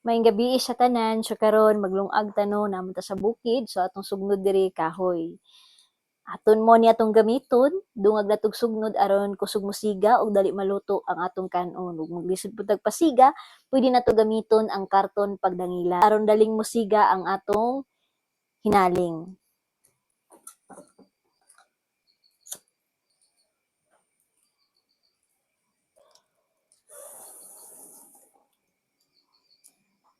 Maayong gabi sa tanan, so karon maglungag tano namon ta sa bukid, so atong sugnod diri kahoy. Aton mo ni atong gamiton, dungag natog sugnod aron kusog mo siga og dali maluto ang atong kanon. Ug maglisod pud tag pasiga, pwede nato gamiton ang karton pagdangila aron daling mosiga ang atong hinaling.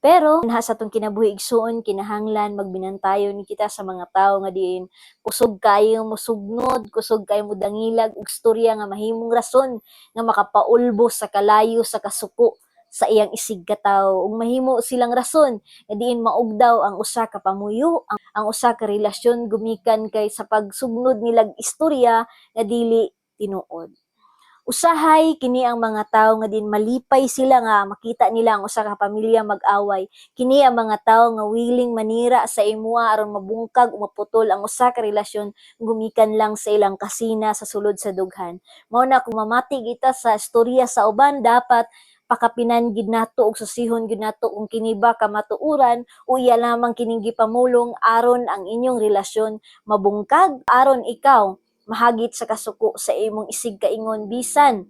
Pero ha sa atong kinabuhi igsuon kinahanglan magbinantayon kita sa mga tawo nga diin kusog kayo mosugnod, kusog kayo modangilag og istorya nga mahimong rason nga makapaulbos sa kalayo sa kasuko sa iyang isig ka tawo ug mahimo silang rason nga diin maugdaw ang usa ka pamuyo, ang usa ka relasyon gumikan kay sa pagsugnod nilag istorya nga dili tinuod. Usahay kini ang mga tawo nga din malipay sila nga makita nila ang usa ka pamilya mag-away. Kini ang mga tawo nga willing manira sa imuha aron mabungkag o maputol ang usa ka relasyon gumikan lang sa ilang kasina sa sulod sa dughan. Mao na kung mamati kita sa istorya sa uban dapat pakapinan gid nato og susihon gid nato kung kini ba kamatuoran o iya lamang kining gipamulong aron ang inyong relasyon mabungkag aron ikaw mahagit sa kasuko sa imong isig kaingon bisan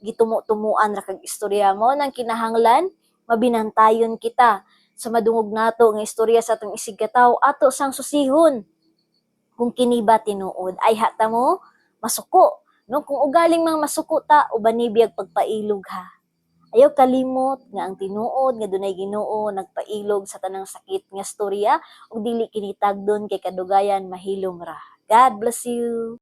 gitumo-tumuan ra kag istorya mo nang kinahanglan mabinantayon kita sa madungog nato nga istorya sa atong isig katawo ato sang susihon kung kini ba tinuod ay hata mo masuko no kung ugaling mang masuko ta uban ni biyag pagpailog ha. Ayaw kalimot nga ang tinuod nga dunay Ginoo nagpailog sa tanang sakit nga istorya ug dili kini tagdon kay kadugayan mahilom ra. God bless you.